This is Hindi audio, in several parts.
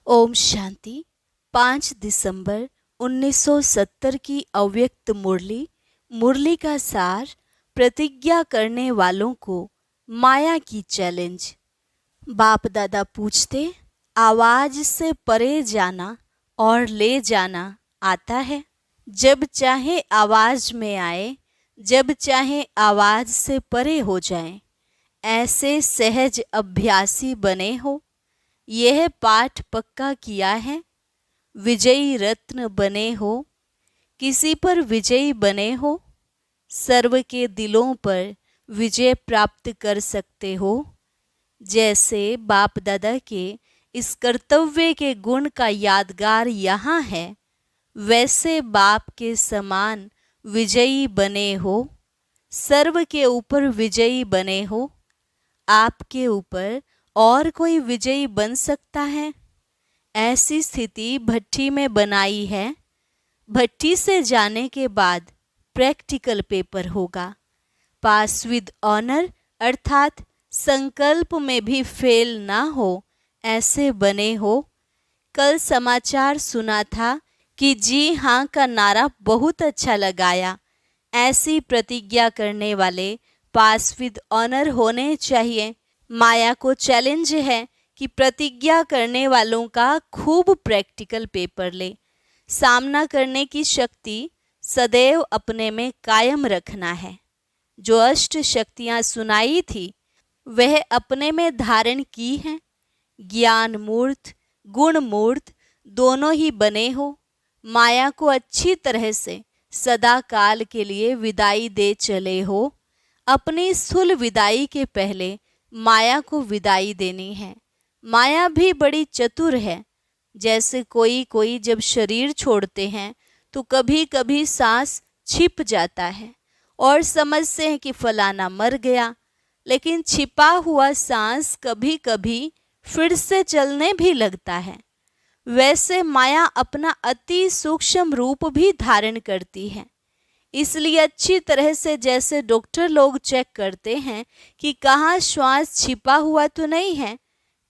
ओम शांति। 5 दिसंबर 1970 की अव्यक्त मुरली। मुरली का सार। प्रतिज्ञा करने वालों को माया की चैलेंज। बाप दादा पूछते, आवाज से परे जाना और ले जाना आता है। जब चाहे आवाज में आए, जब चाहे आवाज से परे हो जाए। ऐसे सहज अभ्यासी बने हो। यह पाठ पक्का किया है। विजयी रत्न बने हो। किसी पर विजयी बने हो। सर्व के दिलों पर विजय प्राप्त कर सकते हो। जैसे बाप दादा के इस कर्तव्य के गुण का यादगार यहाँ है, वैसे बाप के समान विजयी बने हो। सर्व के ऊपर विजयी बने हो। आपके ऊपर और कोई विजयी बन सकता है? ऐसी स्थिति भट्ठी में बनाई है। भट्ठी से जाने के बाद प्रैक्टिकल पेपर होगा। पास विद ऑनर अर्थात संकल्प में भी फेल ना हो, ऐसे बने हो। कल समाचार सुना था कि जी हाँ का नारा बहुत अच्छा लगाया। ऐसी प्रतिज्ञा करने वाले पास विद ऑनर होने चाहिए। माया को चैलेंज है कि प्रतिज्ञा करने वालों का खूब प्रैक्टिकल पेपर ले। सामना करने की शक्ति सदैव अपने में कायम रखना है। जो अष्ट शक्तियाँ सुनाई थी, वह अपने में धारण की हैं। ज्ञान मूर्त, गुण मूर्त दोनों ही बने हो। माया को अच्छी तरह से सदा काल के लिए विदाई दे चले हो। अपनी स्थूल विदाई के पहले माया को विदाई देनी है। माया भी बड़ी चतुर है। जैसे कोई कोई जब शरीर छोड़ते हैं तो कभी कभी सांस छिप जाता है और समझते हैं कि फलाना मर गया, लेकिन छिपा हुआ सांस कभी कभी फिर से चलने भी लगता है। वैसे माया अपना अति सूक्ष्म रूप भी धारण करती है। इसलिए अच्छी तरह से जैसे डॉक्टर लोग चेक करते हैं कि कहाँ श्वास छिपा हुआ तो नहीं है,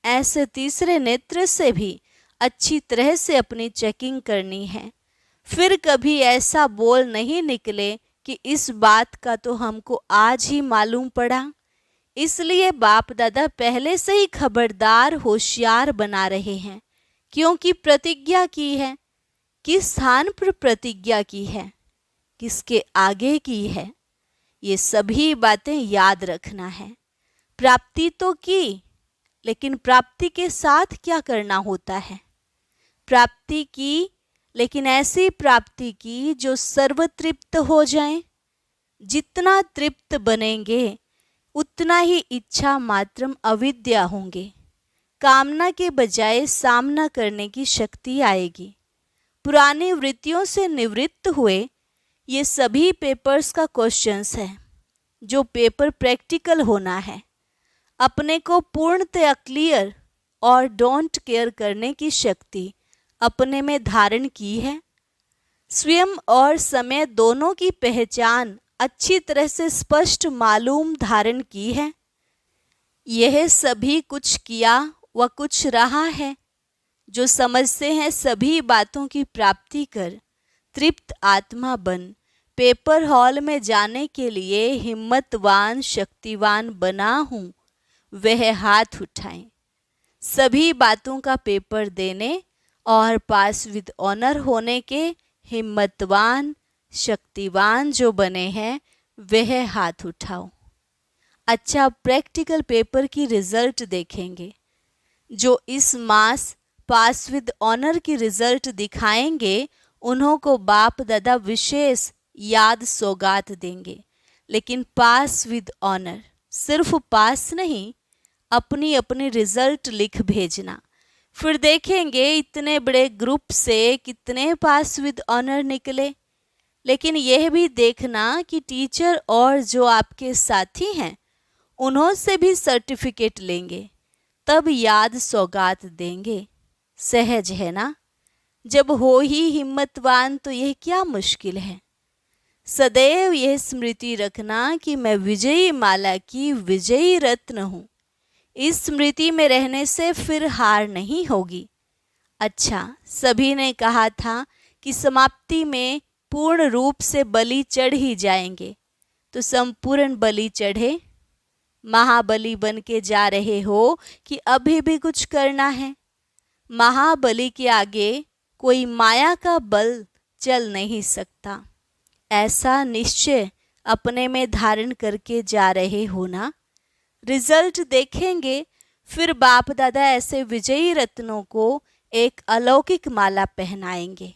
ऐसे तीसरे नेत्र से भी अच्छी तरह से अपनी चेकिंग करनी है। फिर कभी ऐसा बोल नहीं निकले कि इस बात का तो हमको आज ही मालूम पड़ा। इसलिए बाप दादा पहले से ही खबरदार होशियार बना रहे हैं, क्योंकि प्रतिज्ञा की है। किस स्थान पर प्रतिज्ञा की है, किसके आगे की है, ये सभी बातें याद रखना है। प्राप्ति तो की, लेकिन प्राप्ति के साथ क्या करना होता है? प्राप्ति की, लेकिन ऐसी प्राप्ति की जो सर्वतृप्त हो जाए। जितना तृप्त बनेंगे उतना ही इच्छा मात्रम अविद्या होंगे। कामना के बजाय सामना करने की शक्ति आएगी। पुरानी वृत्तियों से निवृत्त हुए। ये सभी पेपर्स का क्वेश्चंस है। जो पेपर प्रैक्टिकल होना है, अपने को पूर्णतया क्लियर और डोंट केयर करने की शक्ति अपने में धारण की है। स्वयं और समय दोनों की पहचान अच्छी तरह से स्पष्ट मालूम धारण की है। यह सभी कुछ किया व कुछ रहा है। जो समझते हैं सभी बातों की प्राप्ति कर तृप्त आत्मा बन पेपर हॉल में जाने के लिए हिम्मतवान शक्तिवान बना हूँ, वह हाथ उठाएं। सभी बातों का पेपर देने और पास विद ऑनर होने के हिम्मतवान शक्तिवान जो बने हैं, वह हाथ उठाओ। अच्छा, प्रैक्टिकल पेपर की रिजल्ट देखेंगे। जो इस मास पास विद ऑनर की रिजल्ट दिखाएंगे, उन्हों को बाप दादा विशेष याद सौगात देंगे। लेकिन पास विद ऑनर, सिर्फ पास नहीं, अपनी अपनी रिजल्ट लिख भेजना। फिर देखेंगे इतने बड़े ग्रुप से कितने पास विद ऑनर निकले। लेकिन यह भी देखना कि टीचर और जो आपके साथी हैं, उन्हों से भी सर्टिफिकेट लेंगे, तब याद सौगात देंगे। सहज है ना? जब हो ही हिम्मतवान तो यह क्या मुश्किल है। सदैव यह स्मृति रखना कि मैं विजयी माला की विजयी रत्न हूँ। इस स्मृति में रहने से फिर हार नहीं होगी। अच्छा, सभी ने कहा था कि समाप्ति में पूर्ण रूप से बलि चढ़ ही जाएंगे, तो संपूर्ण बलि चढ़े। महाबली बन के जा रहे हो कि अभी भी कुछ करना है? महाबली के आगे कोई माया का बल चल नहीं सकता। ऐसा निश्चय अपने में धारण करके जा रहे हो ना? रिजल्ट देखेंगे, फिर बाप दादा ऐसे विजयी रत्नों को एक अलौकिक माला पहनाएंगे।